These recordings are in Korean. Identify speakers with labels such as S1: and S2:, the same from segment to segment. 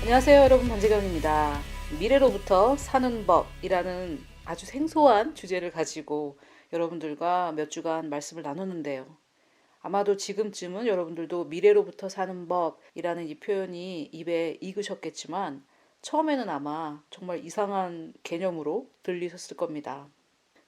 S1: 안녕하세요, 여러분. 반지경입니다. 미래로부터 사는 법이라는 아주 생소한 주제를 가지고 여러분들과 몇 주간 말씀을 나눴는데요. 아마도 지금쯤은 여러분들도 미래로부터 사는 법이라는 이 표현이 입에 익으셨겠지만 처음에는 아마 정말 이상한 개념으로 들리셨을 겁니다.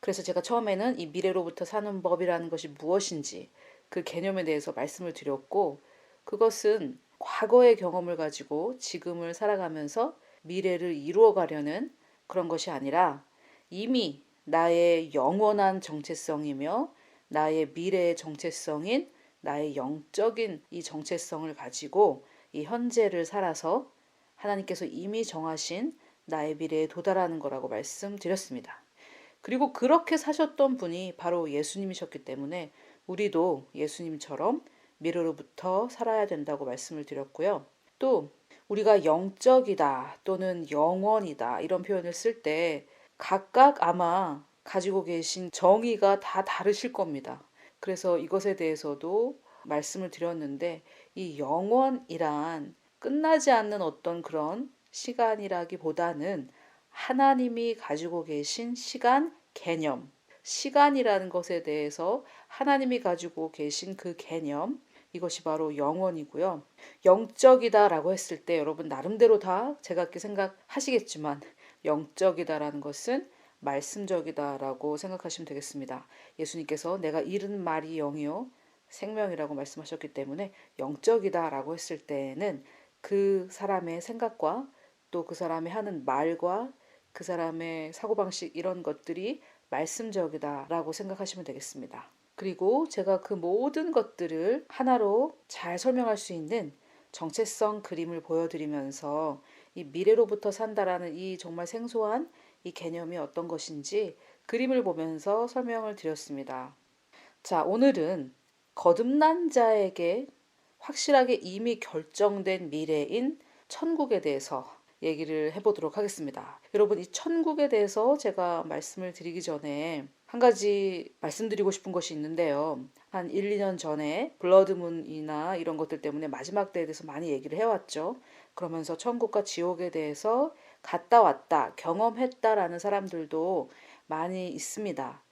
S1: 그래서 제가 처음에는 이 미래로부터 사는 법이라는 것이 무엇인지 그 개념에 대해서 말씀을 드렸고, 그것은 과거의 경험을 가지고 지금을 살아가면서 미래를 이루어 가려는 그런 것이 아니라 이미 나의 영원한 정체성이며 나의 미래의 정체성인 나의 영적인 이 정체성을 가지고 이 현재를 살아서 하나님께서 이미 정하신 나의 미래에 도달하는 거라고 말씀드렸습니다. 그리고 그렇게 사셨던 분이 바로 예수님이셨기 때문에 우리도 예수님처럼 미래로부터 살아야 된다고 말씀을 드렸고요. 또 우리가 영적이다 또는 영원이다 이런 표현을 쓸 때 각각 아마 가지고 계신 정의가 다 다르실 겁니다. 그래서 이것에 대해서도 말씀을 드렸는데, 이 영원이란 끝나지 않는 어떤 그런 시간이라기보다는 하나님이 가지고 계신 시간 개념, 시간이라는 것에 대해서 하나님이 가지고 계신 그 개념, 이것이 바로 영원이고요. 영적이다라고 했을 때 여러분 나름대로 다 제각기 생각하시겠지만 영적이다라는 것은 말씀적이다라고 생각하시면 되겠습니다. 예수님께서 내가 잃은 말이 영이요 생명이라고 말씀하셨기 때문에 영적이다라고 했을 때는 그 사람의 생각과 또 그 사람이 하는 말과 그 사람의 사고방식 이런 것들이 말씀적이다라고 생각하시면 되겠습니다. 그리고 제가 그 모든 것들을 하나로 잘 설명할 수 있는 정체성 그림을 보여드리면서 이 미래로부터 산다라는 이 정말 생소한 이 개념이 어떤 것인지 그림을 보면서 설명을 드렸습니다. 자, 오늘은 거듭난 자에게 확실하게 이미 결정된 미래인 천국에 대해서 얘기를 해보도록 하겠습니다. 여러분, 이 천국에 대해서 제가 말씀을 드리기 전에 한 가지 말씀드리고 싶은 것이 있는데요. 한 1, 2년 전에 블러드문이나 이런 것들 때문에 마지막 때에 대해서 많이 얘기를 해왔죠. 그러면서 천국과 지옥에 대해서 갔다 왔다, 경험했다라는 사람들도 많이 있습니다.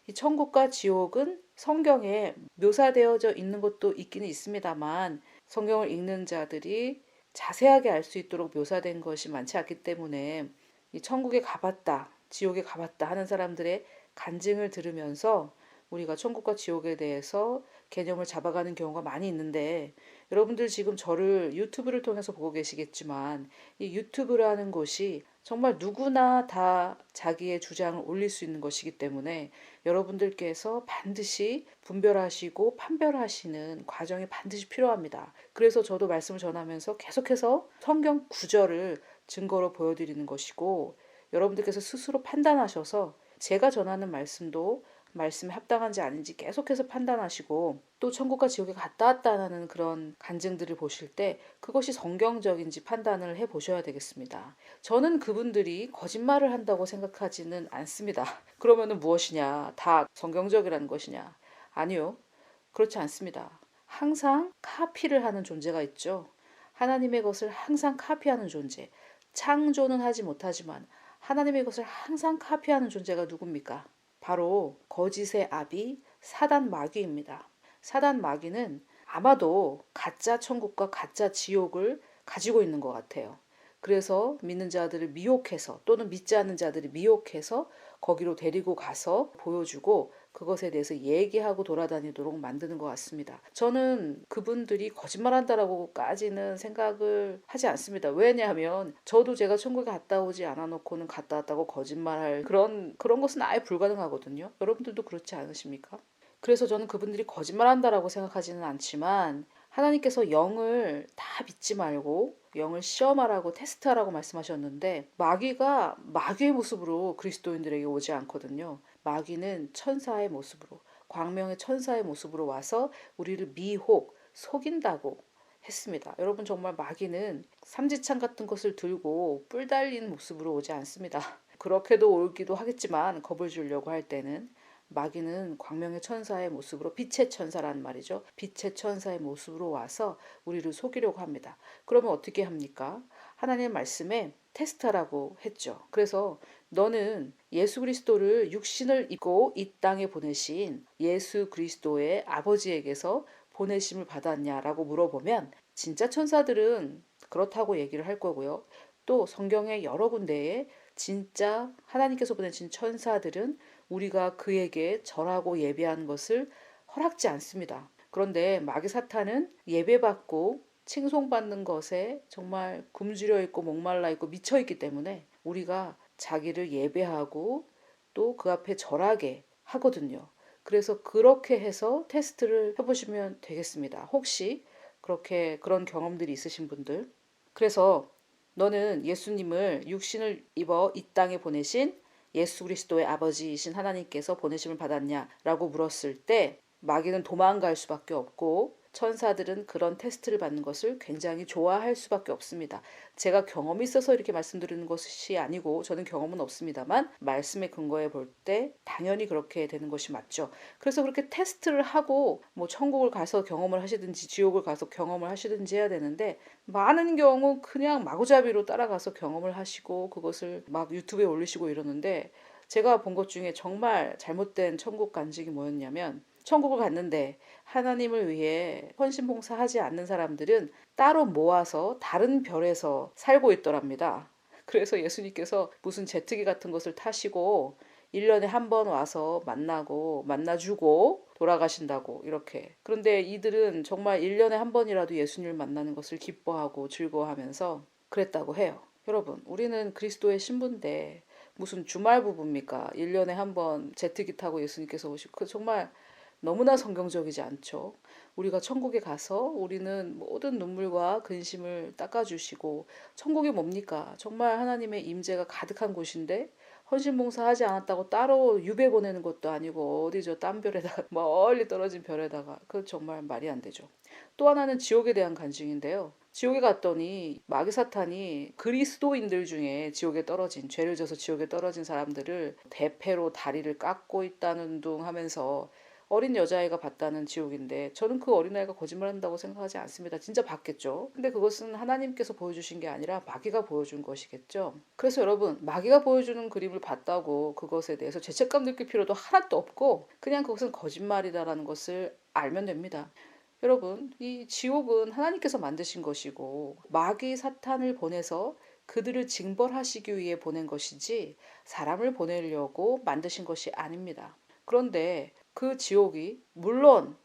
S1: 이 천국과 지옥은 성경에 묘사되어져 있는 것도 있기는 있습니다만 성경을 읽는 자들이 자세하게 알 수 있도록 묘사된 것이 많지 않기 때문에 이 천국에 가봤다, 지옥에 가봤다 하는 사람들의 간증을 들으면서 우리가 천국과 지옥에 대해서 개념을 잡아가는 경우가 많이 있는데, 여러분들 지금 저를 유튜브를 통해서 보고 계시겠지만 이 유튜브라는 것이 정말 누구나 다 자기의 주장을 올릴 수 있는 것이기 때문에 여러분들께서 반드시 분별하시고 판별하시는 과정이 반드시 필요합니다. 그래서 저도 말씀을 전하면서 계속해서 성경 구절을 증거로 보여드리는 것이고, 여러분들께서 스스로 판단하셔서 제가 전하는 말씀도 말씀에 합당한지 아닌지 계속해서 판단하시고, 또 천국과 지옥에 갔다 왔다는 그런 간증들을 보실 때 그것이 성경적인지 판단을 해 보셔야 되겠습니다. 저는 그분들이 거짓말을 한다고 생각하지는 않습니다. 그러면은 무엇이냐? 다 성경적이라는 것이냐? 아니요. 그렇지 않습니다. 항상 카피를 하는 존재가 있죠. 하나님의 것을 항상 카피하는 존재. 창조는 하지 못하지만 하나님의 것을 항상 카피하는 존재가 누굽니까? 바로 거짓의 아비 사단 마귀입니다. 사단 마귀는 아마도 가짜 천국과 가짜 지옥을 가지고 있는 것 같아요. 그래서 믿는 자들을 미혹해서 또는 믿지 않는 자들이 미혹해서 거기로 데리고 가서 보여주고 그것에 대해서 얘기하고 돌아다니도록 만드는 것 같습니다. 저는 그분들이 거짓말한다라고까지는 생각을 하지 않습니다. 왜냐하면 저도 제가 천국에 갔다 오지 않아 놓고는 갔다 왔다고 거짓말할 그런 것은 아예 불가능하거든요. 여러분들도 그렇지 않으십니까? 그래서 저는 그분들이 거짓말한다라고 생각하지는 않지만, 하나님께서 영을 다 믿지 말고 영을 시험하라고 테스트하라고 말씀하셨는데 마귀가 마귀의 모습으로 그리스도인들에게 오지 않거든요. 마귀는 천사의 모습으로, 광명의 천사의 모습으로 와서 우리를 미혹, 속인다고 했습니다. 여러분, 정말 마귀는 삼지창 같은 것을 들고 뿔 달린 모습으로 오지 않습니다. 그렇게도 오기도 하겠지만 겁을 주려고 할 때는 마귀는 광명의 천사의 모습으로, 빛의 천사라는 말이죠. 빛의 천사의 모습으로 와서 우리를 속이려고 합니다. 그러면 어떻게 합니까? 하나님의 말씀에 테스트하라고 했죠. 그래서 너는 예수 그리스도를 육신을 입고 이 땅에 보내신 예수 그리스도의 아버지에게서 보내심을 받았냐라고 물어보면 진짜 천사들은 그렇다고 얘기를 할 거고요. 또 성경의 여러 군데에 진짜 하나님께서 보내신 천사들은 우리가 그에게 절하고 예배하는 것을 허락지 않습니다. 그런데 마귀 사탄은 예배받고 칭송받는 것에 정말 굶주려 있고 목말라 있고 미쳐 있기 때문에 우리가 자기를 예배하고 또 그 앞에 절하게 하거든요. 그래서 그렇게 해서 테스트를 해보시면 되겠습니다. 혹시 그렇게 그런 경험들이 있으신 분들. 그래서 너는 예수님을 육신을 입어 이 땅에 보내신 예수 그리스도의 아버지이신 하나님께서 보내심을 받았냐라고 물었을 때 마귀는 도망갈 수밖에 없고 천사들은 그런 테스트를 받는 것을 굉장히 좋아할 수밖에 없습니다. 제가 경험이 있어서 이렇게 말씀드리는 것이 아니고 저는 경험은 없습니다만 말씀의 근거에 볼 때 당연히 그렇게 되는 것이 맞죠. 그래서 그렇게 테스트를 하고 뭐 천국을 가서 경험을 하시든지 지옥을 가서 경험을 하시든지 해야 되는데 많은 경우 그냥 마구잡이로 따라가서 경험을 하시고 그것을 막 유튜브에 올리시고 이러는데 제가 본 것 중에 정말 잘못된 천국 간증이 뭐였냐면 천국을 갔는데 하나님을 위해 헌신봉사하지 않는 사람들은 따로 모아서 다른 별에서 살고 있더랍니다. 그래서 예수님께서 무슨 제트기 같은 것을 타시고 1년에 한 번 와서 만나고 만나주고 돌아가신다고 이렇게. 그런데 이들은 정말 1년에 한 번이라도 예수님을 만나는 것을 기뻐하고 즐거워하면서 그랬다고 해요. 여러분, 우리는 그리스도의 신부인데 무슨 주말 부부입니까? 1년에 한 번 제트기 타고 예수님께서 오시고 그 정말 너무나 성경적이지 않죠. 우리가 천국에 가서 우리는 모든 눈물과 근심을 닦아주시고 천국이 뭡니까? 정말 하나님의 임재가 가득한 곳인데 헌신봉사하지 않았다고 따로 유배 보내는 것도 아니고 어디 저 딴 별에다가 멀리 떨어진 별에다가 그 정말 말이 안 되죠. 또 하나는 지옥에 대한 간증인데요. 지옥에 갔더니 마귀 사탄이 그리스도인들 중에 지옥에 떨어진 죄를 져서 지옥에 떨어진 사람들을 대패로 다리를 깎고 있다는 둥 하면서 어린 여자아이가 봤다는 지옥인데 저는 그 어린아이가 거짓말한다고 생각하지 않습니다. 진짜 봤겠죠. 근데 그것은 하나님께서 보여주신 게 아니라 마귀가 보여준 것이겠죠. 그래서 여러분 마귀가 보여주는 그림을 봤다고 그것에 대해서 죄책감 느낄 필요도 하나도 없고 그냥 그것은 거짓말이다라는 것을 알면 됩니다. 여러분, 이 지옥은 하나님께서 만드신 것이고 마귀 사탄을 보내서 그들을 징벌하시기 위해 보낸 것이지 사람을 보내려고 만드신 것이 아닙니다. 그런데 그 지옥이 물론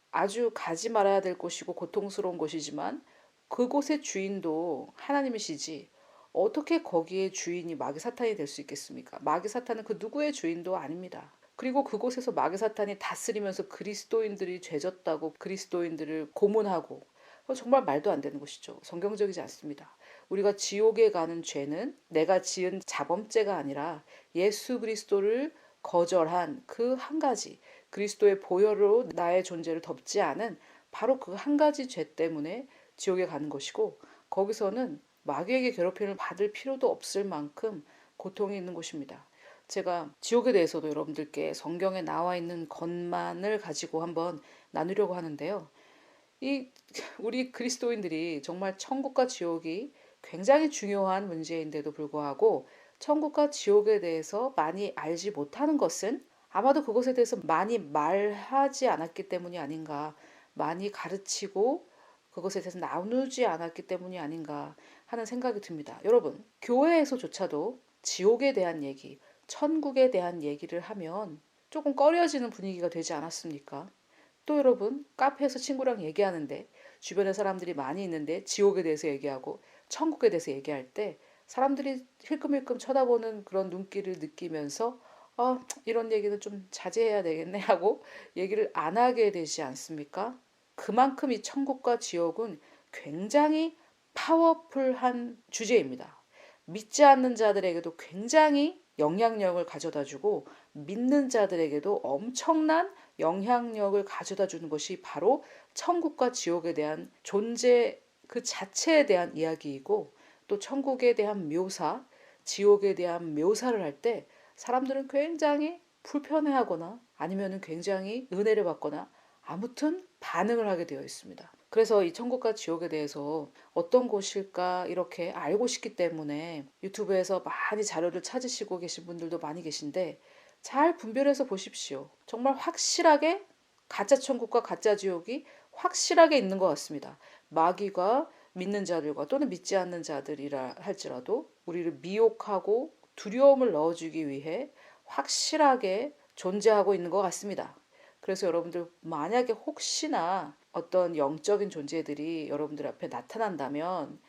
S1: 아주 가지 말아야 될 곳이고 고통스러운 곳이지만 그곳의 주인도 하나님이시지 어떻게 거기에 주인이 마귀 사탄이 될 수 있겠습니까? 마귀 사탄은 그 누구의 주인도 아닙니다. 그리고 그곳에서 마귀 사탄이 다스리면서 그리스도인들이 죄졌다고 그리스도인들을 고문하고 정말 말도 안 되는 것이죠. 성경적이지 않습니다. 우리가 지옥에 가는 죄는 내가 지은 자범죄가 아니라 예수 그리스도를 거절한 그 한 가지 그리스도의 보혈로 나의 존재를 덮지 않은 바로 그 한 가지 죄 때문에 지옥에 가는 것이고 거기서는 마귀에게 괴롭힘을 받을 필요도 없을 만큼 고통이 있는 곳입니다. 제가 지옥에 대해서도 여러분들께 성경에 나와 있는 것만을 가지고 한번 나누려고 하는데요. 이 우리 그리스도인들이 정말 천국과 지옥이 굉장히 중요한 문제인데도 불구하고 천국과 지옥에 대해서 많이 알지 못하는 것은 아마도 그것에 대해서 많이 말하지 않았기 때문이 아닌가, 많이 가르치고 그것에 대해서 나누지 않았기 때문이 아닌가 하는 생각이 듭니다. 여러분, 교회에서조차도 지옥에 대한 얘기, 천국에 대한 얘기를 하면 조금 꺼려지는 분위기가 되지 않았습니까? 또 여러분, 카페에서 친구랑 얘기하는데 주변에 사람들이 많이 있는데 지옥에 대해서 얘기하고 천국에 대해서 얘기할 때 사람들이 힐끔힐끔 쳐다보는 그런 눈길을 느끼면서 이런 얘기는 좀 자제해야 되겠네 하고 얘기를 안 하게 되지 않습니까? 그만큼 이 천국과 지옥은 굉장히 파워풀한 주제입니다. 믿지 않는 자들에게도 굉장히 영향력을 가져다 주고 믿는 자들에게도 엄청난 영향력을 가져다 주는 것이 바로 천국과 지옥에 대한 존재 그 자체에 대한 이야기이고 또 천국에 대한 묘사, 지옥에 대한 묘사를 할 때 사람들은 굉장히 불편해하거나 아니면 굉장히 은혜를 받거나 아무튼 반응을 하게 되어 있습니다. 그래서 이 천국과 지옥에 대해서 어떤 곳일까 이렇게 알고 싶기 때문에 유튜브에서 많이 자료를 찾으시고 계신 분들도 많이 계신데 잘 분별해서 보십시오. 정말 확실하게 가짜 천국과 가짜 지옥이 확실하게 있는 것 같습니다. 마귀가 믿는 자들과 또는 믿지 않는 자들이라 할지라도 우리를 미혹하고 두려움을 넣어주기 위해 확실하게 존재하고 있는 것 같습니다. 그래서 여러분들 만약에 혹시나 어떤 영적인 존재들이 여러분들 앞에 나타난다면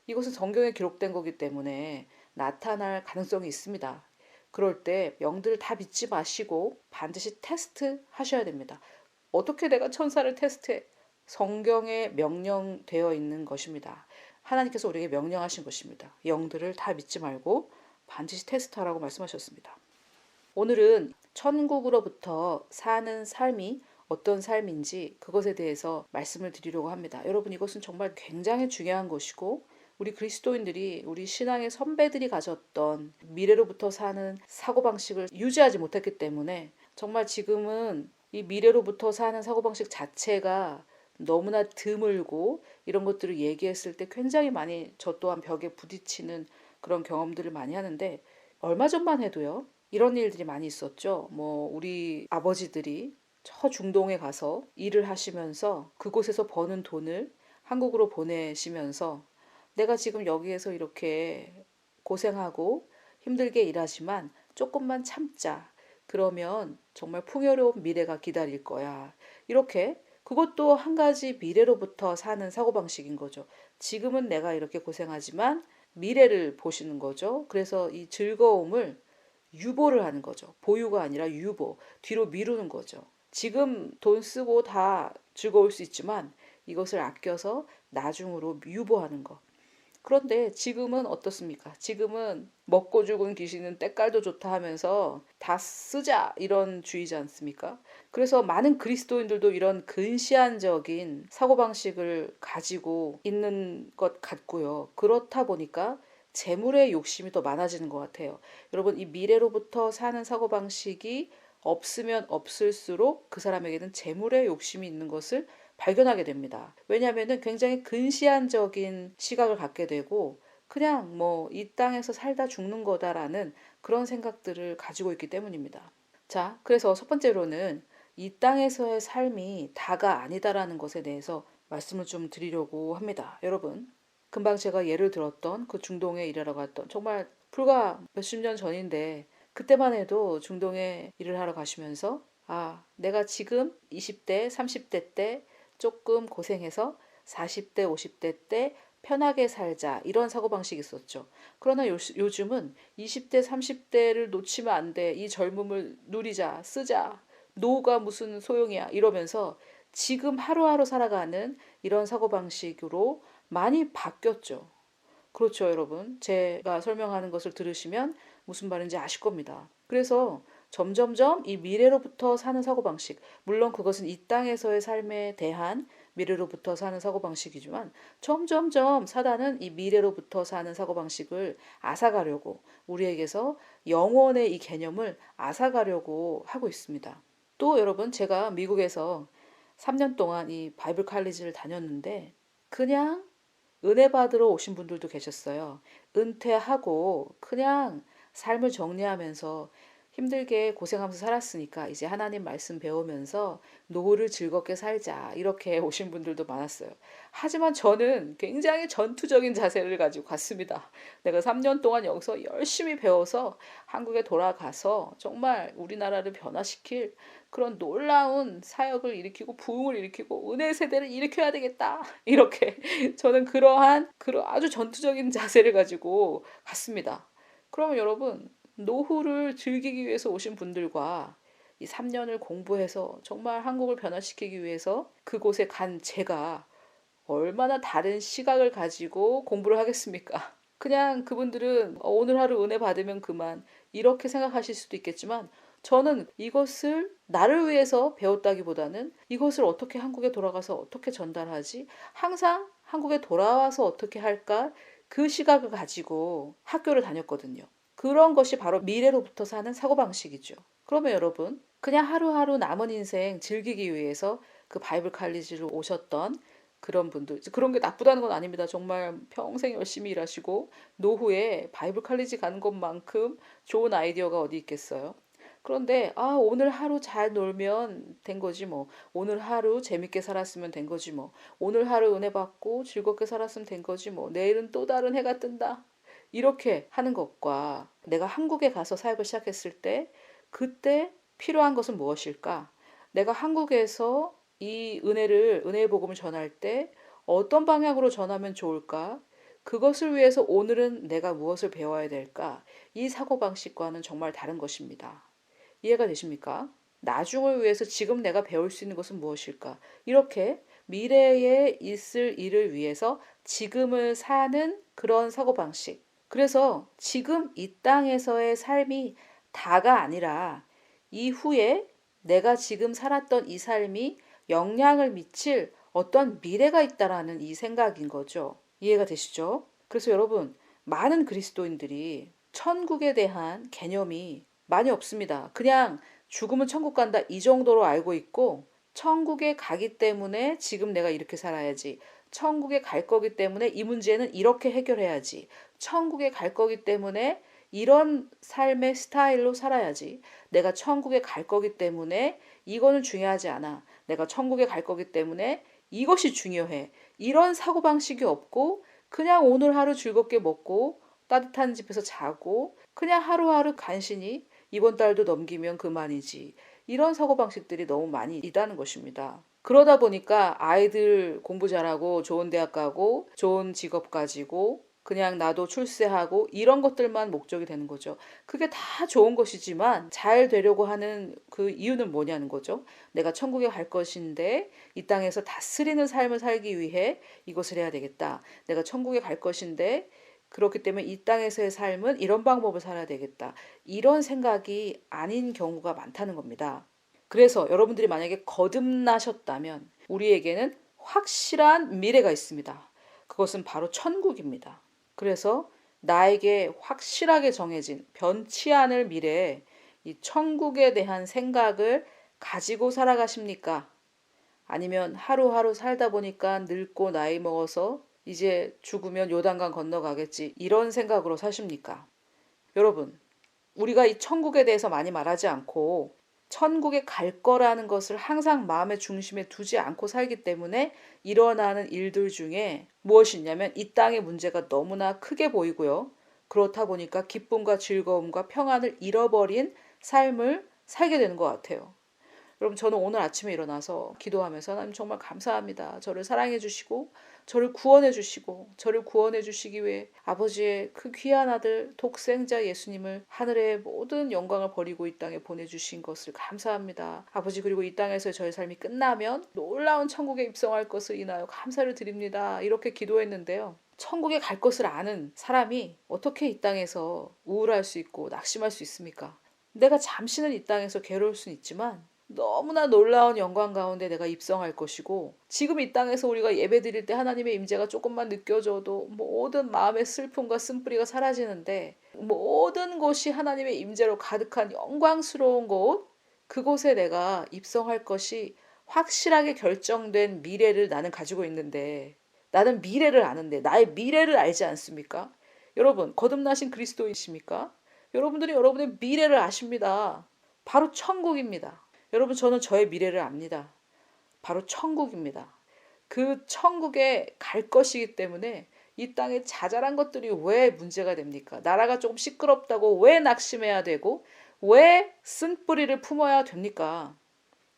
S1: 이것은 성경에 기록된 거기 때문에 나타날 가능성이 있습니다. 그럴 때 영들을 다 믿지 마시고 반드시 테스트 하셔야 됩니다. 어떻게 내가 천사를 테스트해? 성경에 명령되어 있는 것입니다. 하나님께서 우리에게 명령하신 것입니다. 영들을 다 믿지 말고 반드시 테스트하라고 말씀하셨습니다. 오늘은 천국으로부터 사는 삶이 어떤 삶인지 그것에 대해서 말씀을 드리려고 합니다. 여러분, 이것은 정말 굉장히 중요한 것이고 우리 그리스도인들이 우리 신앙의 선배들이 가졌던 미래로부터 사는 사고방식을 유지하지 못했기 때문에 정말 지금은 이 미래로부터 사는 사고방식 자체가 너무나 드물고 이런 것들을 얘기했을 때 굉장히 많이 저 또한 벽에 부딪히는 그런 경험들을 많이 하는데 얼마 전만 해도요. 이런 일들이 많이 있었죠. 우리 아버지들이 저 중동에 가서 일을 하시면서 그곳에서 버는 돈을 한국으로 보내시면서 내가 지금 여기에서 이렇게 고생하고 힘들게 일하지만 조금만 참자. 그러면 정말 풍요로운 미래가 기다릴 거야. 이렇게 그것도 한 가지 미래로부터 사는 사고방식인 거죠. 지금은 내가 이렇게 고생하지만 미래를 보시는 거죠. 그래서 이 즐거움을 유보를 하는 거죠. 보유가 아니라 유보, 뒤로 미루는 거죠. 지금 돈 쓰고 다 즐거울 수 있지만 이것을 아껴서 나중으로 유보하는 것. 그런데 지금은 어떻습니까? 지금은 먹고 죽은 귀신은 때깔도 좋다 하면서 다 쓰자 이런 주의지 않습니까? 그래서 많은 그리스도인들도 이런 근시안적인 사고방식을 가지고 있는 것 같고요. 그렇다 보니까 재물의 욕심이 더 많아지는 것 같아요. 여러분, 이 미래로부터 사는 사고방식이 없으면 없을수록 그 사람에게는 재물의 욕심이 있는 것을 발견하게 됩니다. 왜냐하면 굉장히 근시안적인 시각을 갖게 되고 그냥 이 땅에서 살다 죽는 거다라는 그런 생각들을 가지고 있기 때문입니다. 자, 그래서 첫 번째로는 이 땅에서의 삶이 다가 아니다라는 것에 대해서 말씀을 좀 드리려고 합니다. 여러분, 금방 제가 예를 들었던 그 중동에 일하러 갔던 정말 불과 몇십 년 전인데 그때만 해도 중동에 일을 하러 가시면서 내가 지금 20대, 30대 때 조금 고생해서 40대, 50대 때 편하게 살자 이런 사고방식이 있었죠. 그러나 요즘은 20대, 30대를 놓치면 안 돼. 이 젊음을 누리자, 쓰자. 노후가 무슨 소용이야 이러면서 지금 하루하루 살아가는 이런 사고방식으로 많이 바뀌었죠. 그렇죠, 여러분. 제가 설명하는 것을 들으시면 무슨 말인지 아실 겁니다. 그래서 점점점 이 미래로부터 사는 사고방식, 물론 그것은 이 땅에서의 삶에 대한 미래로부터 사는 사고방식이지만 점점점 사단은 이 미래로부터 사는 사고방식을 앗아가려고 우리에게서 영원의 이 개념을 앗아가려고 하고 있습니다. 또 여러분, 제가 미국에서 3년 동안 이 바이블 칼리지를 다녔는데 그냥 은혜 받으러 오신 분들도 계셨어요. 은퇴하고 그냥 삶을 정리하면서 힘들게 고생하면서 살았으니까 이제 하나님 말씀 배우면서 노후를 즐겁게 살자 이렇게 오신 분들도 많았어요. 하지만 저는 굉장히 전투적인 자세를 가지고 갔습니다. 내가 3년 동안 여기서 열심히 배워서 한국에 돌아가서 정말 우리나라를 변화시킬 그런 놀라운 사역을 일으키고 부흥을 일으키고 은혜 세대를 일으켜야 되겠다. 이렇게 저는 그러한 아주 전투적인 자세를 가지고 갔습니다. 그러면 여러분, 노후를 즐기기 위해서 오신 분들과 이 3년을 공부해서 정말 한국을 변화시키기 위해서 그곳에 간 제가 얼마나 다른 시각을 가지고 공부를 하겠습니까? 그냥 그분들은 오늘 하루 은혜 받으면 그만 이렇게 생각하실 수도 있겠지만 저는 이것을 나를 위해서 배웠다기보다는 이것을 어떻게 한국에 돌아가서 어떻게 전달하지? 항상 한국에 돌아와서 어떻게 할까? 그 시각을 가지고 학교를 다녔거든요. 그런 것이 바로 미래로부터 사는 사고방식이죠. 그러면 여러분, 그냥 하루하루 남은 인생 즐기기 위해서 그 바이블 칼리지를 오셨던 그런 분들, 그런 게 나쁘다는 건 아닙니다. 정말 평생 열심히 일하시고 노후에 바이블 칼리지 가는 것만큼 좋은 아이디어가 어디 있겠어요. 그런데 오늘 하루 잘 놀면 된 거지 뭐. 오늘 하루 재밌게 살았으면 된 거지 뭐. 오늘 하루 은혜 받고 즐겁게 살았으면 된 거지 뭐. 내일은 또 다른 해가 뜬다. 이렇게 하는 것과 내가 한국에 가서 사역을 시작했을 때 그때 필요한 것은 무엇일까? 내가 한국에서 이 은혜의 복음을 전할 때 어떤 방향으로 전하면 좋을까? 그것을 위해서 오늘은 내가 무엇을 배워야 될까? 이 사고방식과는 정말 다른 것입니다. 이해가 되십니까? 나중을 위해서 지금 내가 배울 수 있는 것은 무엇일까? 이렇게 미래에 있을 일을 위해서 지금을 사는 그런 사고방식. 그래서 지금 이 땅에서의 삶이 다가 아니라 이후에 내가 지금 살았던 이 삶이 영향을 미칠 어떤 미래가 있다라는 이 생각인 거죠. 이해가 되시죠? 그래서 여러분, 많은 그리스도인들이 천국에 대한 개념이 많이 없습니다. 그냥 죽으면 천국 간다 이 정도로 알고 있고 천국에 가기 때문에 지금 내가 이렇게 살아야지. 천국에 갈 거기 때문에 이 문제는 이렇게 해결해야지. 천국에 갈 거기 때문에 이런 삶의 스타일로 살아야지. 내가 천국에 갈 거기 때문에 이거는 중요하지 않아. 내가 천국에 갈 거기 때문에 이것이 중요해. 이런 사고방식이 없고 그냥 오늘 하루 즐겁게 먹고 따뜻한 집에서 자고 그냥 하루하루 간신히 이번 달도 넘기면 그만이지. 이런 사고방식들이 너무 많이 있다는 것입니다. 그러다 보니까 아이들 공부 잘하고 좋은 대학 가고 좋은 직업 가지고 그냥 나도 출세하고 이런 것들만 목적이 되는 거죠. 그게 다 좋은 것이지만 잘 되려고 하는 그 이유는 뭐냐는 거죠. 내가 천국에 갈 것인데 이 땅에서 다스리는 삶을 살기 위해 이것을 해야 되겠다. 내가 천국에 갈 것인데 그렇기 때문에 이 땅에서의 삶은 이런 방법을 살아야 되겠다. 이런 생각이 아닌 경우가 많다는 겁니다. 그래서 여러분들이 만약에 거듭나셨다면 우리에게는 확실한 미래가 있습니다. 그것은 바로 천국입니다. 그래서 나에게 확실하게 정해진 변치 않을 미래에 이 천국에 대한 생각을 가지고 살아가십니까? 아니면 하루하루 살다 보니까 늙고 나이 먹어서 이제 죽으면 요단강 건너가겠지 이런 생각으로 사십니까? 여러분, 우리가 이 천국에 대해서 많이 말하지 않고 천국에 갈 거라는 것을 항상 마음의 중심에 두지 않고 살기 때문에 일어나는 일들 중에 무엇이 있냐면 이 땅의 문제가 너무나 크게 보이고요. 그렇다 보니까 기쁨과 즐거움과 평안을 잃어버린 삶을 살게 되는 것 같아요. 여러분, 저는 오늘 아침에 일어나서 기도하면서 하나님 정말 감사합니다. 저를 사랑해 주시고 저를 구원해 주시고 저를 구원해 주시기 위해 아버지의 그 귀한 아들 독생자 예수님을 하늘의 모든 영광을 버리고 이 땅에 보내주신 것을 감사합니다. 아버지, 그리고 이 땅에서 저의 삶이 끝나면 놀라운 천국에 입성할 것을 인하여 감사를 드립니다. 이렇게 기도했는데요. 천국에 갈 것을 아는 사람이 어떻게 이 땅에서 우울할 수 있고 낙심할 수 있습니까? 내가 잠시는 이 땅에서 괴로울 수는 있지만 너무나 놀라운 영광 가운데 내가 입성할 것이고 지금 이 땅에서 우리가 예배 드릴 때 하나님의 임재가 조금만 느껴져도 모든 마음의 슬픔과 쓴뿌리가 사라지는데 모든 곳이 하나님의 임재로 가득한 영광스러운 곳 그곳에 내가 입성할 것이 확실하게 결정된 미래를 나는 가지고 있는데 나는 미래를 아는데 나의 미래를 알지 않습니까? 여러분, 거듭나신 그리스도이십니까? 여러분들이 여러분의 미래를 아십니다. 바로 천국입니다. 여러분, 저는 저의 미래를 압니다. 바로 천국입니다. 그 천국에 갈 것이기 때문에 이 땅에 자잘한 것들이 왜 문제가 됩니까? 나라가 조금 시끄럽다고 왜 낙심해야 되고 왜 쓴뿌리를 품어야 됩니까?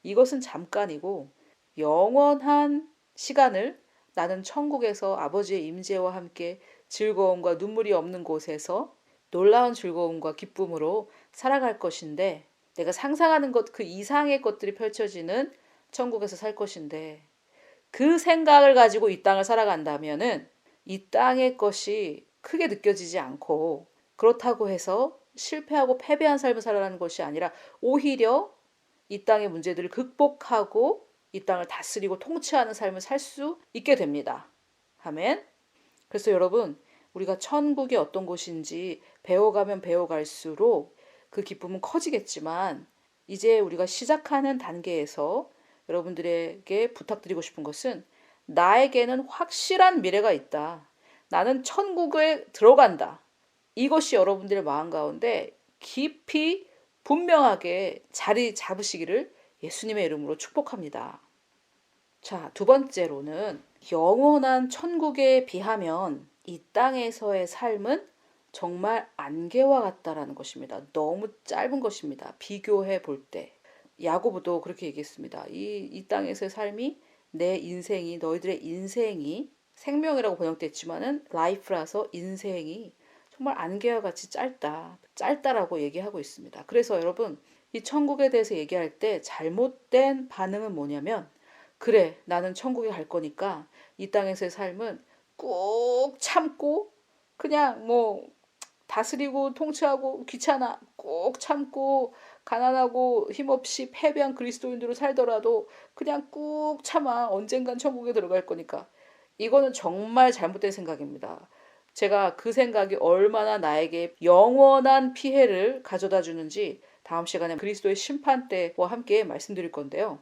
S1: 이것은 잠깐이고 영원한 시간을 나는 천국에서 아버지의 임재와 함께 즐거움과 눈물이 없는 곳에서 놀라운 즐거움과 기쁨으로 살아갈 것인데 내가 상상하는 것 그 이상의 것들이 펼쳐지는 천국에서 살 것인데 그 생각을 가지고 이 땅을 살아간다면은 이 땅의 것이 크게 느껴지지 않고 그렇다고 해서 실패하고 패배한 삶을 살아가는 것이 아니라 오히려 이 땅의 문제들을 극복하고 이 땅을 다스리고 통치하는 삶을 살 수 있게 됩니다. 아멘. 그래서 여러분, 우리가 천국이 어떤 곳인지 배워가면 배워갈수록 그 기쁨은 커지겠지만 이제 우리가 시작하는 단계에서 여러분들에게 부탁드리고 싶은 것은 나에게는 확실한 미래가 있다. 나는 천국에 들어간다. 이것이 여러분들의 마음 가운데 깊이 분명하게 자리 잡으시기를 예수님의 이름으로 축복합니다. 자, 두 번째로는 영원한 천국에 비하면 이 땅에서의 삶은 정말 안개와 같다라는 것입니다. 너무 짧은 것입니다. 비교해 볼 때. 야고보도 그렇게 얘기했습니다. 이 땅에서의 삶이 내 인생이 너희들의 인생이 생명이라고 번역됐지만은 life라서 인생이 정말 안개와 같이 짧다라고 얘기하고 있습니다. 그래서 여러분 이 천국에 대해서 얘기할 때 잘못된 반응은 뭐냐면 그래 나는 천국에 갈 거니까 이 땅에서의 삶은 꾹 참고 그냥 뭐 다스리고 통치하고 귀찮아 꾹 참고 가난하고 힘없이 패배한 그리스도인으로 살더라도 그냥 꾹 참아 언젠간 천국에 들어갈 거니까 이거는 정말 잘못된 생각입니다. 제가 그 생각이 얼마나 나에게 영원한 피해를 가져다 주는지 다음 시간에 그리스도의 심판대와 함께 말씀드릴 건데요.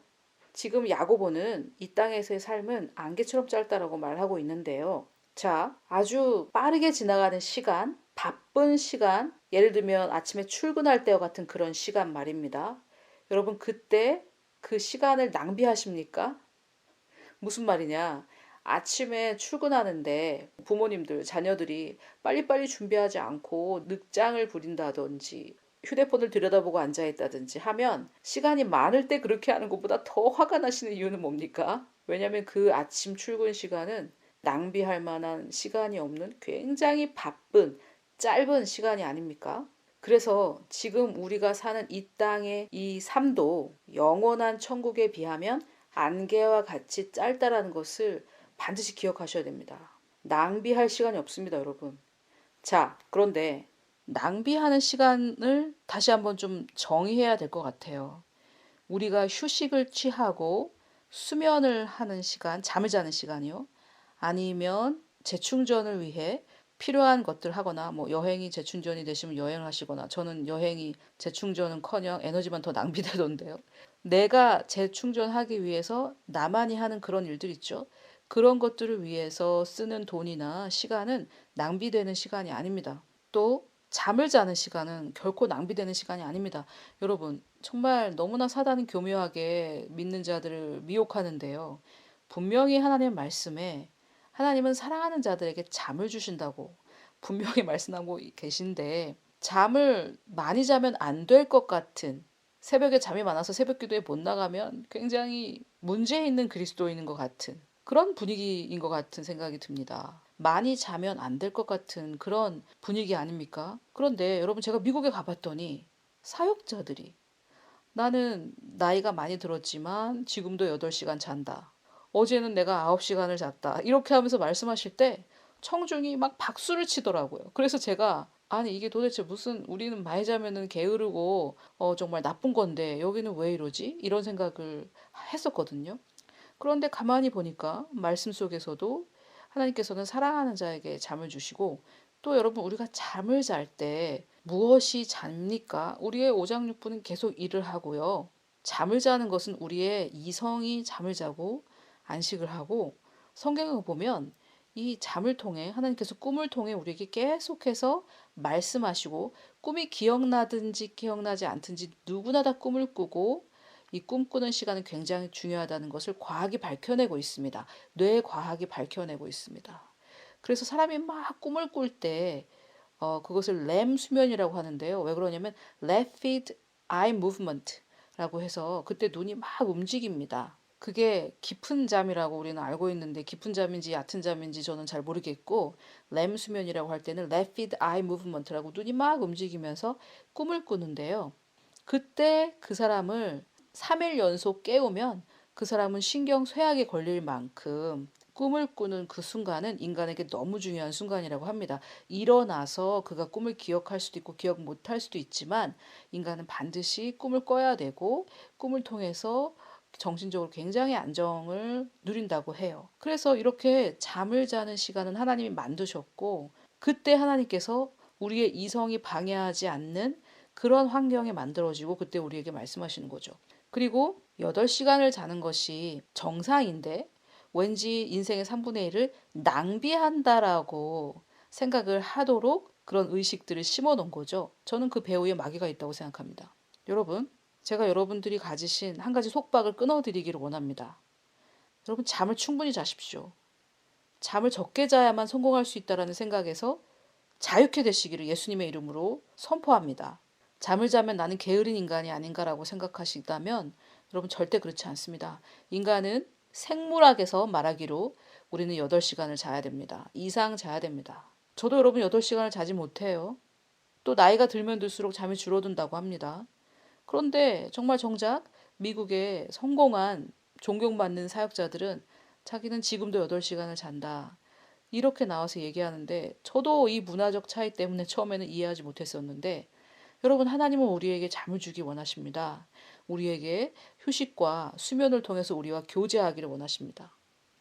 S1: 지금 야고보는 이 땅에서의 삶은 안개처럼 짧다라고 말하고 있는데요. 자, 아주 빠르게 지나가는 시간, 바쁜 시간, 예를 들면 아침에 출근할 때와 같은 그런 시간 말입니다. 여러분, 그때 그 시간을 낭비하십니까? 무슨 말이냐? 아침에 출근하는데 부모님들, 자녀들이 빨리빨리 준비하지 않고 늦장을 부린다든지 휴대폰을 들여다보고 앉아있다든지 하면 시간이 많을 때 그렇게 하는 것보다 더 화가 나시는 이유는 뭡니까? 왜냐하면 그 아침 출근 시간은 낭비할 만한 시간이 없는 굉장히 바쁜 짧은 시간이 아닙니까? 그래서 지금 우리가 사는 이 땅의 이 삶도 영원한 천국에 비하면 안개와 같이 짧다라는 것을 반드시 기억하셔야 됩니다. 낭비할 시간이 없습니다, 여러분. 자, 그런데 낭비하는 시간을 다시 한번 좀 정의해야 될 것 같아요. 우리가 휴식을 취하고 수면을 하는 시간, 잠을 자는 시간이요. 아니면 재충전을 위해 필요한 것들 하거나 뭐 여행이 재충전이 되시면 여행을 하시거나 저는 여행이 재충전은커녕 에너지만 더 낭비되던데요. 내가 재충전하기 위해서 나만이 하는 그런 일들 있죠. 그런 것들을 위해서 쓰는 돈이나 시간은 낭비되는 시간이 아닙니다. 또 잠을 자는 시간은 결코 낭비되는 시간이 아닙니다. 여러분, 정말 너무나 사단은 교묘하게 믿는 자들을 미혹하는데요. 분명히 하나님의 말씀에 하나님은 사랑하는 자들에게 잠을 주신다고 분명히 말씀하고 계신데 잠을 많이 자면 안 될 것 같은 새벽에 잠이 많아서 새벽 기도에 못 나가면 굉장히 문제 있는 그리스도인인 것 같은 그런 분위기인 것 같은 생각이 듭니다. 많이 자면 안 될 것 같은 그런 분위기 아닙니까? 그런데 여러분 제가 미국에 가봤더니 사역자들이 나는 나이가 많이 들었지만 지금도 8시간 잔다. 어제는 내가 9시간을 잤다. 이렇게 하면서 말씀하실 때 청중이 막 박수를 치더라고요. 그래서 제가 아니 이게 도대체 무슨 우리는 많이 자면은 게으르고 정말 나쁜 건데 여기는 왜 이러지? 이런 생각을 했었거든요. 그런데 가만히 보니까 말씀 속에서도 하나님께서는 사랑하는 자에게 잠을 주시고 또 여러분 우리가 잠을 잘 때 무엇이 잡니까? 우리의 오장육부는 계속 일을 하고요. 잠을 자는 것은 우리의 이성이 잠을 자고 안식을 하고 성경을 보면 이 잠을 통해 하나님께서 꿈을 통해 우리에게 계속해서 말씀하시고 꿈이 기억나든지 기억나지 않든지 누구나 다 꿈을 꾸고 이 꿈꾸는 시간은 굉장히 중요하다는 것을 과학이 밝혀내고 있습니다. 뇌과학이 밝혀내고 있습니다. 그래서 사람이 막 꿈을 꿀 때 그것을 렘 수면이라고 하는데요. 왜 그러냐면 rapid eye movement라고 해서 그때 눈이 막 움직입니다. 그게 깊은 잠이라고 우리는 알고 있는데 깊은 잠인지 얕은 잠인지 저는 잘 모르겠고 렘 수면이라고 할 때는 rapid eye movement라고 눈이 막 움직이면서 꿈을 꾸는데요. 그때 그 사람을 3일 연속 깨우면 그 사람은 신경 쇠약에 걸릴 만큼 꿈을 꾸는 그 순간은 인간에게 너무 중요한 순간이라고 합니다. 일어나서 그가 꿈을 기억할 수도 있고 기억 못할 수도 있지만 인간은 반드시 꿈을 꿔야 되고 꿈을 통해서 정신적으로 굉장히 안정을 누린다고 해요. 그래서 이렇게 잠을 자는 시간은 하나님이 만드셨고 그때 하나님께서 우리의 이성이 방해하지 않는 그런 환경이 만들어지고 그때 우리에게 말씀하시는 거죠. 그리고 8시간을 자는 것이 정상인데 왠지 인생의 3분의 1을 낭비한다라고 생각을 하도록 그런 의식들을 심어 놓은 거죠. 저는 그 배후에 마귀가 있다고 생각합니다. 여러분, 제가 여러분들이 가지신 한 가지 속박을 끊어드리기를 원합니다. 여러분, 잠을 충분히 자십시오. 잠을 적게 자야만 성공할 수 있다라는 생각에서 자유케 되시기를 예수님의 이름으로 선포합니다. 잠을 자면 나는 게으른 인간이 아닌가라고 생각하시다면 여러분 절대 그렇지 않습니다. 인간은 생물학에서 말하기로 우리는 8시간을 자야 됩니다. 이상 자야 됩니다. 저도 여러분 8시간을 자지 못해요. 또 나이가 들면 들수록 잠이 줄어든다고 합니다. 그런데 정말 정작 미국의 성공한 존경받는 사역자들은 자기는 지금도 8시간을 잔다. 이렇게 나와서 얘기하는데 저도 이 문화적 차이 때문에 처음에는 이해하지 못했었는데 여러분 하나님은 우리에게 잠을 주기 원하십니다. 우리에게 휴식과 수면을 통해서 우리와 교제하기를 원하십니다.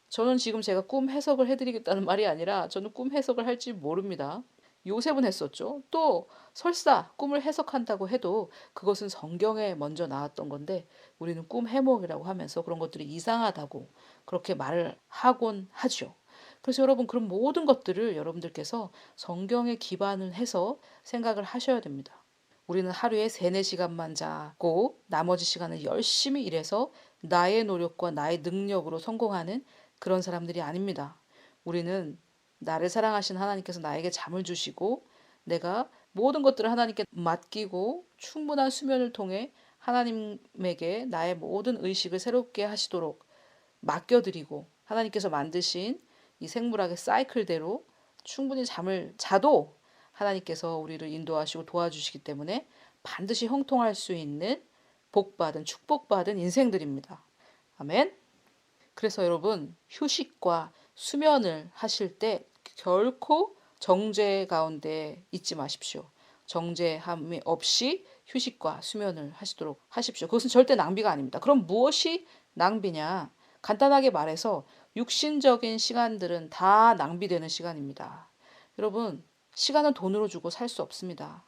S1: 저는 지금 제가 꿈 해석을 해드리겠다는 말이 아니라 저는 꿈 해석을 할지 모릅니다. 요셉은 했었죠. 또 설사 꿈을 해석한다고 해도 그것은 성경에 먼저 나왔던 건데 우리는 꿈 해몽이라고 하면서 그런 것들이 이상하다고 그렇게 말을 하곤 하죠. 그래서 여러분 그런 모든 것들을 여러분들께서 성경에 기반을 해서 생각을 하셔야 됩니다. 우리는 하루에 3, 4시간만 자고 나머지 시간을 열심히 일해서 나의 노력과 나의 능력으로 성공하는 그런 사람들이 아닙니다. 우리는 나를 사랑하신 하나님께서 나에게 잠을 주시고 내가 모든 것들을 하나님께 맡기고 충분한 수면을 통해 하나님에게 나의 모든 의식을 새롭게 하시도록 맡겨드리고 하나님께서 만드신 이 생물학의 사이클대로 충분히 잠을 자도 하나님께서 우리를 인도하시고 도와주시기 때문에 반드시 형통할 수 있는 복받은 축복받은 인생들입니다. 아멘. 그래서 여러분 휴식과 수면을 하실 때 결코 정죄 가운데 있지 마십시오. 정죄함이 없이 휴식과 수면을 하시도록 하십시오. 그것은 절대 낭비가 아닙니다. 그럼 무엇이 낭비냐? 간단하게 말해서 육신적인 시간들은 다 낭비되는 시간입니다. 여러분, 시간은 돈으로 주고 살 수 없습니다.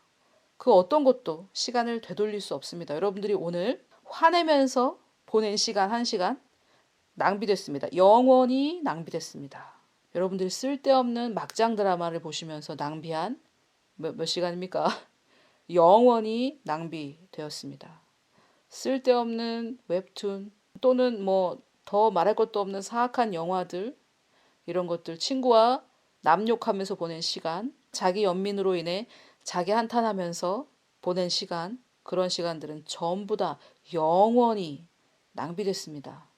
S1: 그 어떤 것도 시간을 되돌릴 수 없습니다. 여러분들이 오늘 화내면서 보낸 시간 1시간 낭비됐습니다. 영원히 낭비됐습니다. 여러분들이 쓸데없는 막장 드라마를 보시면서 낭비한 몇 시간입니까? 영원히 낭비되었습니다. 쓸데없는 웹툰 또는 뭐 더 말할 것도 없는 사악한 영화들 이런 것들 친구와 남욕하면서 보낸 시간 자기 연민으로 인해 자기 한탄하면서 보낸 시간 그런 시간들은 전부 다 영원히 낭비됐습니다.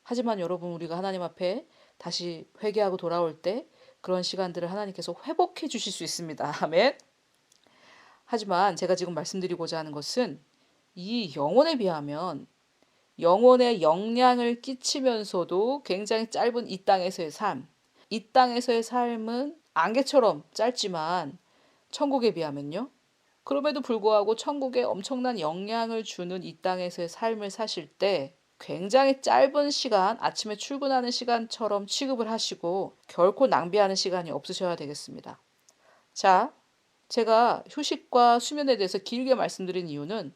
S1: 하지만 여러분 우리가 하나님 앞에 다시 회개하고 돌아올 때 그런 시간들을 하나님께서 회복해 주실 수 있습니다. 아멘. 하지만 제가 지금 말씀드리고자 하는 것은 이 영혼에 비하면 영혼에 영향을 끼치면서도 굉장히 짧은 이 땅에서의 삶. 이 땅에서의 삶은 안개처럼 짧지만 천국에 비하면요. 그럼에도 불구하고 천국에 엄청난 영향을 주는 이 땅에서의 삶을 사실 때 굉장히 짧은 시간, 아침에 출근하는 시간처럼 취급을 하시고 결코 낭비하는 시간이 없으셔야 되겠습니다. 자, 제가 휴식과 수면에 대해서 길게 말씀드린 이유는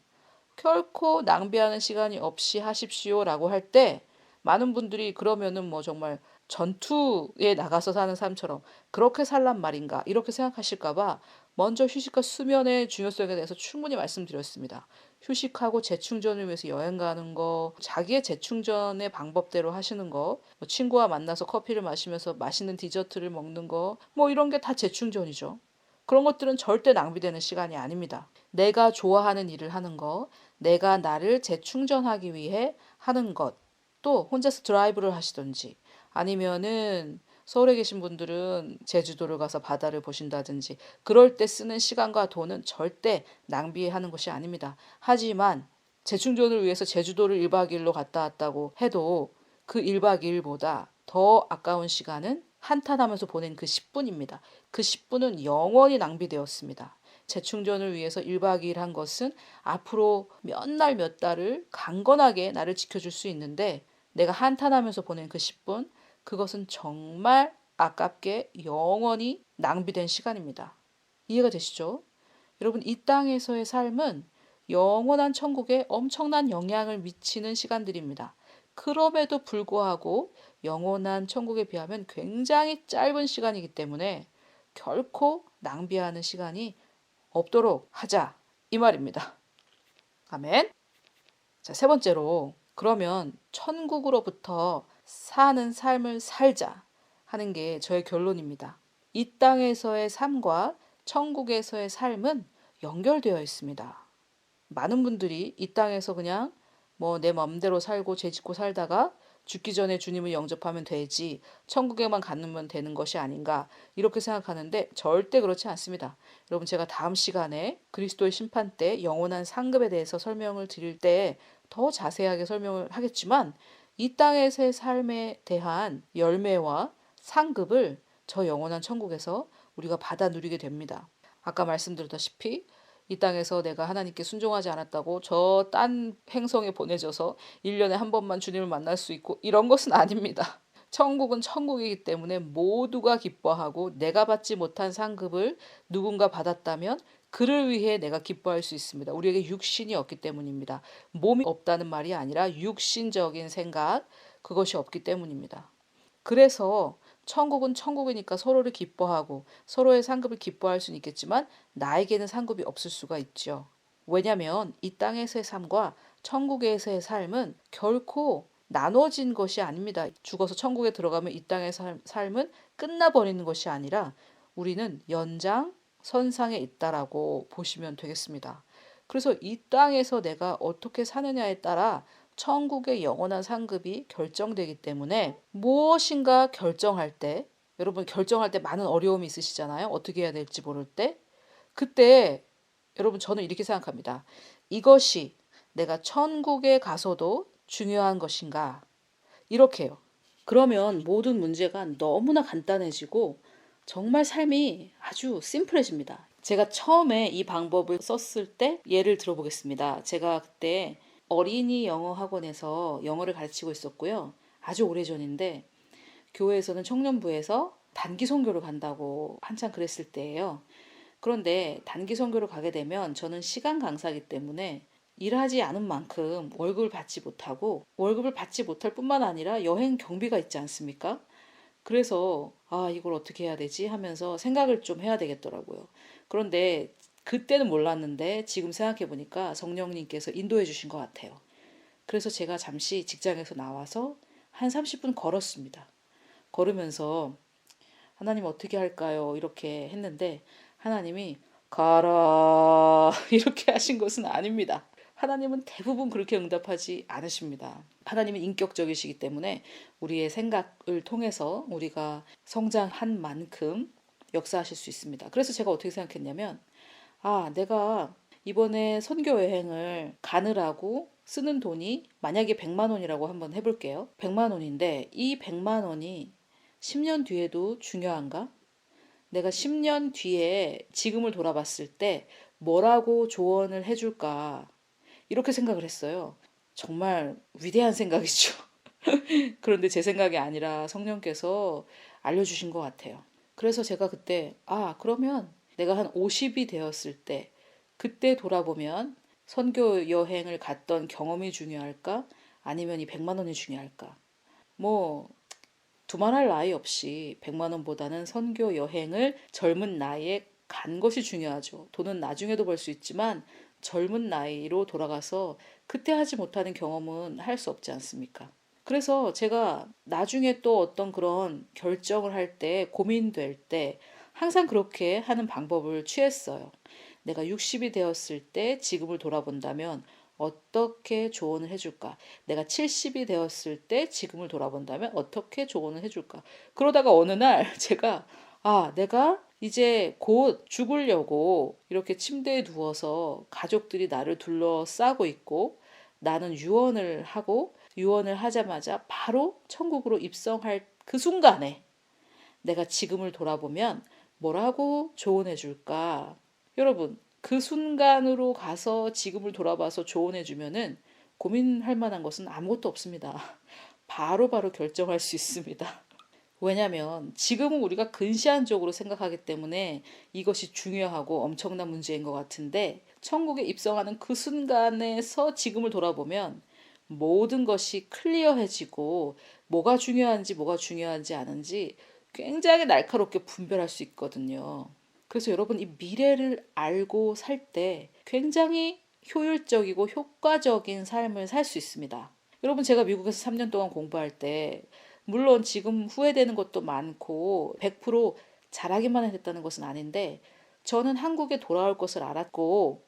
S1: 결코 낭비하는 시간이 없이 하십시오라고 할 때 많은 분들이 그러면은 뭐 정말 전투에 나가서 사는 삶처럼 그렇게 살란 말인가 이렇게 생각하실까봐 먼저 휴식과 수면의 중요성에 대해서 충분히 말씀드렸습니다. 휴식하고 재충전을 위해서 여행 가는 거, 자기의 재충전의 방법대로 하시는 거, 뭐 친구와 만나서 커피를 마시면서 맛있는 디저트를 먹는 거, 뭐 이런 게 다 재충전이죠. 그런 것들은 절대 낭비되는 시간이 아닙니다. 내가 좋아하는 일을 하는 거, 내가 나를 재충전하기 위해 하는 것, 또 혼자서 드라이브를 하시든지 아니면은 서울에 계신 분들은 제주도를 가서 바다를 보신다든지 그럴 때 쓰는 시간과 돈은 절대 낭비하는 것이 아닙니다. 하지만 재충전을 위해서 제주도를 1박 2일로 갔다 왔다고 해도 그 1박 2일보다 더 아까운 시간은 한탄하면서 보낸 그 10분입니다. 그 10분은 영원히 낭비되었습니다. 재충전을 위해서 1박 2일 한 것은 앞으로 몇 날 몇 달을 강건하게 나를 지켜줄 수 있는데 내가 한탄하면서 보낸 그 10분 그것은 정말 아깝게 영원히 낭비된 시간입니다. 이해가 되시죠? 여러분 이 땅에서의 삶은 영원한 천국에 엄청난 영향을 미치는 시간들입니다. 그럼에도 불구하고 영원한 천국에 비하면 굉장히 짧은 시간이기 때문에 결코 낭비하는 시간이 없도록 하자. 이 말입니다. 아멘. 자, 세 번째로, 그러면 천국으로부터 사는 삶을 살자 하는 게 저의 결론입니다. 이 땅에서의 삶과 천국에서의 삶은 연결되어 있습니다. 많은 분들이 이 땅에서 그냥 뭐 내 맘대로 살고 죄 짓고 살다가 죽기 전에 주님을 영접하면 되지, 천국에만 가면 되는 것이 아닌가, 이렇게 생각하는데 절대 그렇지 않습니다. 여러분, 제가 다음 시간에 그리스도의 심판 때 영원한 상급에 대해서 설명을 드릴 때 더 자세하게 설명을 하겠지만, 이 땅에서의 삶에 대한 열매와 상급을 저 영원한 천국에서 우리가 받아 누리게 됩니다. 아까 말씀드렸다시피 이 땅에서 내가 하나님께 순종하지 않았다고 저 딴 행성에 보내져서 1년에 한 번만 주님을 만날 수 있고 이런 것은 아닙니다. 천국은 천국이기 때문에 모두가 기뻐하고, 내가 받지 못한 상급을 누군가 받았다면 그를 위해 내가 기뻐할 수 있습니다. 우리에게 육신이 없기 때문입니다. 몸이 없다는 말이 아니라 육신적인 생각, 그것이 없기 때문입니다. 그래서 천국은 천국이니까 서로를 기뻐하고 서로의 상급을 기뻐할 수는 있겠지만 나에게는 상급이 없을 수가 있죠. 왜냐하면 이 땅에서의 삶과 천국에서의 삶은 결코 나눠진 것이 아닙니다. 죽어서 천국에 들어가면 이 땅의 삶은 끝나버리는 것이 아니라 우리는 연장 선상에 있다라고 보시면 되겠습니다. 그래서 이 땅에서 내가 어떻게 사느냐에 따라 천국의 영원한 상급이 결정되기 때문에, 무엇인가 결정할 때, 여러분 결정할 때 많은 어려움이 있으시잖아요. 어떻게 해야 될지 모를 때. 그때 여러분, 저는 이렇게 생각합니다. 이것이 내가 천국에 가서도 중요한 것인가? 이렇게요. 그러면 모든 문제가 너무나 간단해지고 정말 삶이 아주 심플해집니다. 제가 처음에 이 방법을 썼을 때 예를 들어보겠습니다. 제가 그때 어린이 영어 학원에서 영어를 가르치고 있었고요. 아주 오래전인데 교회에서는 청년부에서 단기 선교를 간다고 한참 그랬을 때예요. 그런데 단기 선교를 가게 되면 저는 시간 강사이기 때문에 일하지 않은 만큼 월급을 받지 못하고, 월급을 받지 못할 뿐만 아니라 여행 경비가 있지 않습니까? 그래서 이걸 어떻게 해야 되지 하면서 생각을 좀 해야 되겠더라고요. 그런데 그때는 몰랐는데 지금 생각해 보니까 성령님께서 인도해 주신 것 같아요. 그래서 제가 잠시 직장에서 나와서 한 30분 걸었습니다. 걸으면서 하나님 어떻게 할까요? 이렇게 했는데 하나님이 가라 이렇게 하신 것은 아닙니다. 하나님은 대부분 그렇게 응답하지 않으십니다. 하나님은 인격적이시기 때문에 우리의 생각을 통해서 우리가 성장한 만큼 역사하실 수 있습니다. 그래서 제가 어떻게 생각했냐면, 내가 이번에 선교 여행을 가느라고 쓰는 돈이 만약에 100만 원이라고 한번 해볼게요. 100만 원인데 이 100만 원이 10년 뒤에도 중요한가? 내가 10년 뒤에 지금을 돌아봤을 때 뭐라고 조언을 해줄까? 이렇게 생각을 했어요. 정말 위대한 생각이죠. 그런데 제 생각이 아니라 성령께서 알려주신 것 같아요. 그래서 제가 그때, 그러면 내가 한 50이 되었을 때, 그때 돌아보면 선교 여행을 갔던 경험이 중요할까? 아니면 이 100만 원이 중요할까? 뭐, 두말할 나위 없이 100만 원보다는 선교 여행을 젊은 나이에 간 것이 중요하죠. 돈은 나중에도 벌 수 있지만 젊은 나이로 돌아가서 그때 하지 못하는 경험은 할 수 없지 않습니까? 그래서 제가 나중에 또 어떤 그런 결정을 할 때, 고민될 때 항상 그렇게 하는 방법을 취했어요. 내가 60이 되었을 때 지금을 돌아본다면 어떻게 조언을 해줄까? 내가 70이 되었을 때 지금을 돌아본다면 어떻게 조언을 해줄까? 그러다가 어느 날 제가 내가 이제 곧 죽으려고 이렇게 침대에 누워서 가족들이 나를 둘러싸고 있고, 나는 유언을 하고, 유언을 하자마자 바로 천국으로 입성할 그 순간에 내가 지금을 돌아보면 뭐라고 조언해 줄까? 여러분, 그 순간으로 가서 지금을 돌아봐서 조언해 주면은 고민할 만한 것은 아무것도 없습니다. 바로바로 결정할 수 있습니다. 왜냐하면 지금은 우리가 근시안적으로 생각하기 때문에 이것이 중요하고 엄청난 문제인 것 같은데, 천국에 입성하는 그 순간에서 지금을 돌아보면 모든 것이 클리어해지고 뭐가 중요한지 않은지 굉장히 날카롭게 분별할 수 있거든요. 그래서 여러분 이 미래를 알고 살 때 굉장히 효율적이고 효과적인 삶을 살 수 있습니다. 여러분 제가 미국에서 3년 동안 공부할 때 물론 지금 후회되는 것도 많고 100% 잘하기만 했다는 것은 아닌데 저는 한국에 돌아올 것을 알았고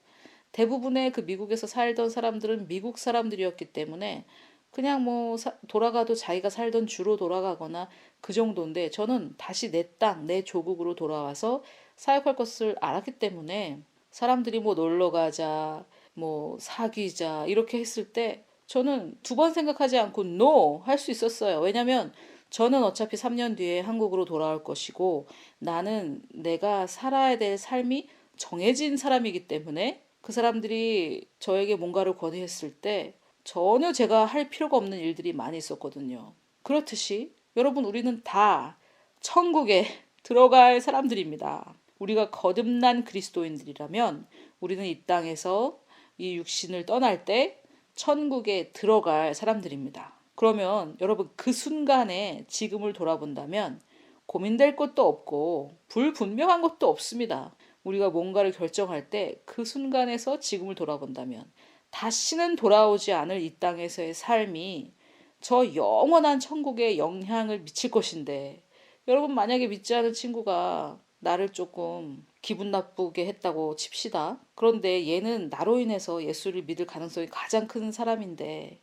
S1: 대부분의 그 미국에서 살던 사람들은 미국 사람들이었기 때문에 그냥 뭐 돌아가도 자기가 살던 주로 돌아가거나 그 정도인데 저는 다시 내 땅, 내 조국으로 돌아와서 사역할 것을 알았기 때문에 사람들이 뭐 놀러 가자, 뭐 사귀자 이렇게 했을 때 저는 두 번 생각하지 않고 NO 할 수 있었어요. 왜냐면 저는 어차피 3년 뒤에 한국으로 돌아올 것이고 나는 내가 살아야 될 삶이 정해진 사람이기 때문에 그 사람들이 저에게 뭔가를 건의했을 때 전혀 제가 할 필요가 없는 일들이 많이 있었거든요. 그렇듯이 여러분 우리는 다 천국에 들어갈 사람들입니다. 우리가 거듭난 그리스도인들이라면 우리는 이 땅에서 이 육신을 떠날 때 천국에 들어갈 사람들입니다. 그러면 여러분 그 순간에 지금을 돌아본다면 고민될 것도 없고 불분명한 것도 없습니다. 우리가 뭔가를 결정할 때 그 순간에서 지금을 돌아본다면 다시는 돌아오지 않을 이 땅에서의 삶이 저 영원한 천국에 영향을 미칠 것인데 여러분 만약에 믿지 않은 친구가 나를 조금 기분 나쁘게 했다고 칩시다. 그런데 얘는 나로 인해서 예수를 믿을 가능성이 가장 큰 사람인데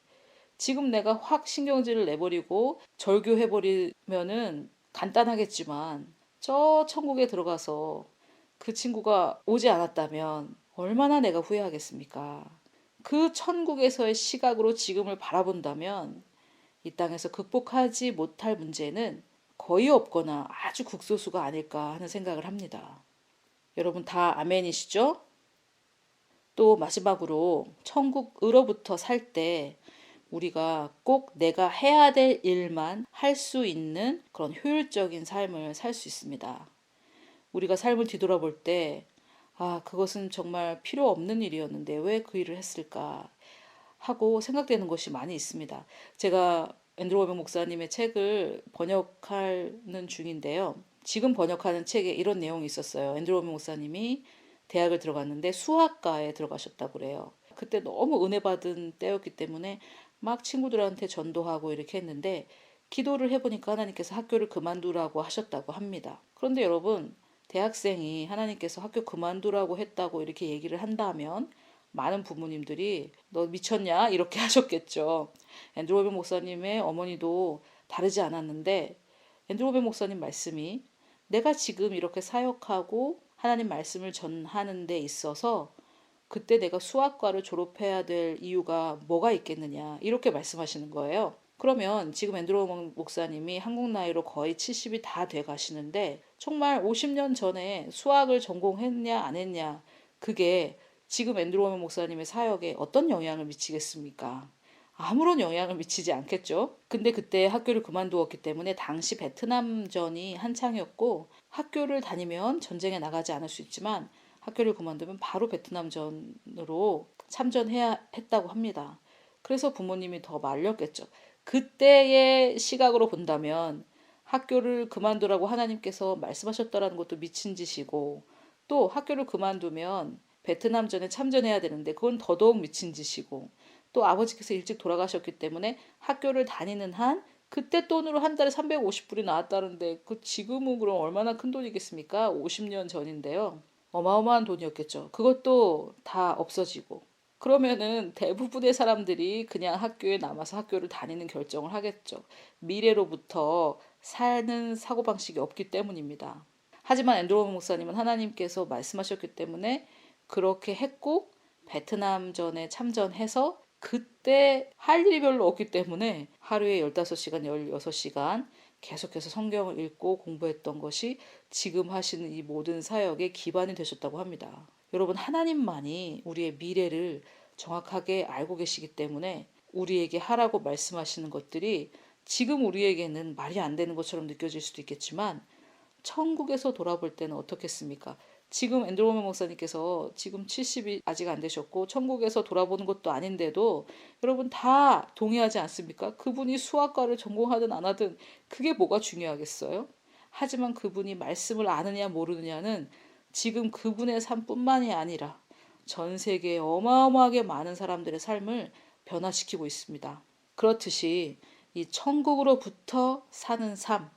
S1: 지금 내가 확 신경질을 내버리고 절교해버리면은 간단하겠지만 저 천국에 들어가서 그 친구가 오지 않았다면 얼마나 내가 후회하겠습니까? 그 천국에서의 시각으로 지금을 바라본다면 이 땅에서 극복하지 못할 문제는 거의 없거나 아주 극소수가 아닐까 하는 생각을 합니다. 여러분 다 아멘이시죠? 또 마지막으로 천국으로부터 살 때 우리가 꼭 내가 해야 될 일만 할 수 있는 그런 효율적인 삶을 살 수 있습니다. 우리가 삶을 뒤돌아볼 때, 아, 그것은 정말 필요 없는 일이었는데 왜 그 일을 했을까 하고 생각되는 것이 많이 있습니다. 제가 앤드루 워백 목사님의 책을 번역하는 중인데요. 지금 번역하는 책에 이런 내용이 있었어요. 앤드루 워백 목사님이 대학을 들어갔는데 수학과에 들어가셨다고 그래요. 그때 너무 은혜 받은 때였기 때문에 막 친구들한테 전도하고 이렇게 했는데 기도를 해보니까 하나님께서 학교를 그만두라고 하셨다고 합니다. 그런데 여러분, 대학생이 하나님께서 학교 그만두라고 했다고 이렇게 얘기를 한다면 많은 부모님들이 너 미쳤냐? 이렇게 하셨겠죠. 앤드루 워백 목사님의 어머니도 다르지 않았는데 앤드루 워백 목사님 말씀이 내가 지금 이렇게 사역하고 하나님 말씀을 전하는 데 있어서 그때 내가 수학과를 졸업해야 될 이유가 뭐가 있겠느냐 이렇게 말씀하시는 거예요. 그러면 지금 앤드루 목사님이 한국 나이로 거의 70이 다 돼 가시는데 정말 50년 전에 수학을 전공했냐 안 했냐 그게 지금 앤드루 목사님의 사역에 어떤 영향을 미치겠습니까? 아무런 영향을 미치지 않겠죠. 근데 그때 학교를 그만두었기 때문에 당시 베트남전이 한창이었고 학교를 다니면 전쟁에 나가지 않을 수 있지만 학교를 그만두면 바로 베트남전으로 참전해야 했다고 합니다. 그래서 부모님이 더 말렸겠죠. 그때의 시각으로 본다면 학교를 그만두라고 하나님께서 말씀하셨다라는 것도 미친 짓이고 또 학교를 그만두면 베트남전에 참전해야 되는데 그건 더더욱 미친 짓이고 또 아버지께서 일찍 돌아가셨기 때문에 학교를 다니는 한 그때 돈으로 한 달에 350불이 나왔다는데 그 지금은 그럼 얼마나 큰 돈이겠습니까? 50년 전인데요. 어마어마한 돈이었겠죠. 그것도 다 없어지고 그러면은 대부분의 사람들이 그냥 학교에 남아서 학교를 다니는 결정을 하겠죠. 미래로부터 사는 사고방식이 없기 때문입니다. 하지만 앤드루 목사님은 하나님께서 말씀하셨기 때문에 그렇게 했고 베트남전에 참전해서 그때 할 일이 별로 없기 때문에 하루에 15시간, 16시간 계속해서 성경을 읽고 공부했던 것이 지금 하시는 이 모든 사역의 기반이 되셨다고 합니다. 여러분, 하나님만이 우리의 미래를 정확하게 알고 계시기 때문에 우리에게 하라고 말씀하시는 것들이 지금 우리에게는 말이 안 되는 것처럼 느껴질 수도 있겠지만 천국에서 돌아볼 때는 어떻겠습니까? 지금 앤드로우 목사님께서 지금 70이 아직 안 되셨고 천국에서 돌아보는 것도 아닌데도 여러분 다 동의하지 않습니까? 그분이 수학과를 전공하든 안 하든 그게 뭐가 중요하겠어요? 하지만 그분이 말씀을 아느냐 모르느냐는 지금 그분의 삶뿐만이 아니라 전 세계에 어마어마하게 많은 사람들의 삶을 변화시키고 있습니다. 그렇듯이 이 천국으로부터 사는 삶,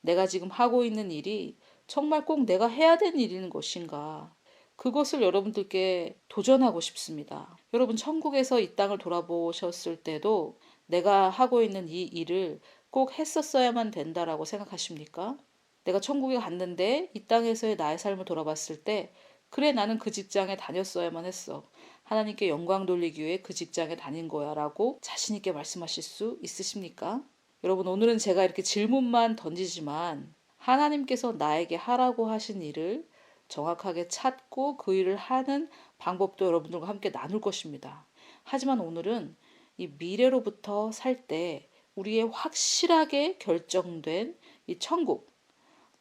S1: 내가 지금 하고 있는 일이 정말 꼭 내가 해야 되는 일인 것인가? 그것을 여러분들께 도전하고 싶습니다. 여러분, 천국에서 이 땅을 돌아보셨을 때도 내가 하고 있는 이 일을 꼭 했었어야만 된다라고 생각하십니까? 내가 천국에 갔는데 이 땅에서의 나의 삶을 돌아봤을 때, 그래, 나는 그 직장에 다녔어야만 했어. 하나님께 영광 돌리기 위해 그 직장에 다닌 거야 라고 자신있게 말씀하실 수 있으십니까? 여러분, 오늘은 제가 이렇게 질문만 던지지만 하나님께서 나에게 하라고 하신 일을 정확하게 찾고 그 일을 하는 방법도 여러분들과 함께 나눌 것입니다. 하지만 오늘은 이 미래로부터 살 때 우리의 확실하게 결정된 이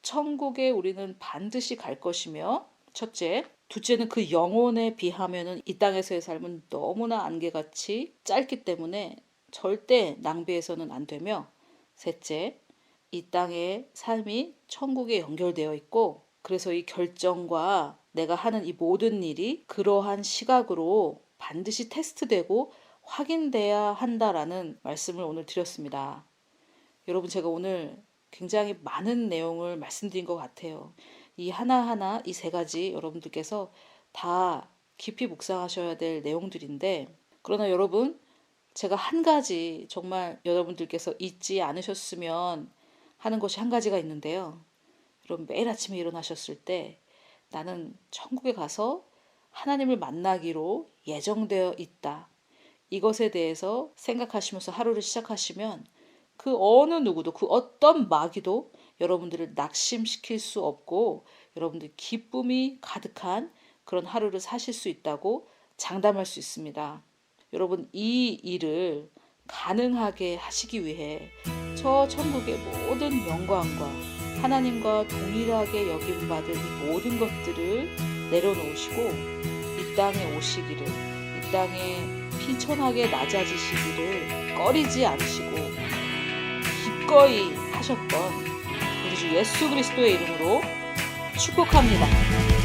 S1: 천국에 우리는 반드시 갈 것이며, 첫째, 둘째는 그 영혼에 비하면은 이 땅에서의 삶은 너무나 안개같이 짧기 때문에 절대 낭비해서는 안 되며, 셋째, 이 땅의 삶이 천국에 연결되어 있고, 그래서 이 결정과 내가 하는 이 모든 일이 그러한 시각으로 반드시 테스트되고 확인돼야 한다라는 말씀을 오늘 드렸습니다. 여러분, 제가 오늘 굉장히 많은 내용을 말씀드린 것 같아요. 이 하나하나 이 세 가지 여러분들께서 다 깊이 묵상하셔야 될 내용들인데, 그러나 여러분, 제가 한 가지 정말 여러분들께서 잊지 않으셨으면 하는 것이 한 가지가 있는데요. 여러분, 매일 아침에 일어나셨을 때 나는 천국에 가서 하나님을 만나기로 예정되어 있다. 이것에 대해서 생각하시면서 하루를 시작하시면 그 어느 누구도, 그 어떤 마귀도 여러분들을 낙심시킬 수 없고 여러분들 기쁨이 가득한 그런 하루를 사실 수 있다고 장담할 수 있습니다. 여러분, 이 일을 가능하게 하시기 위해 저 천국의 모든 영광과 하나님과 동일하게 여김받을 이 모든 것들을 내려놓으시고 이 땅에 오시기를, 이 땅에 피천하게 낮아지시기를 꺼리지 않으시고 기꺼이 하셨던 우리 주 예수 그리스도의 이름으로 축복합니다.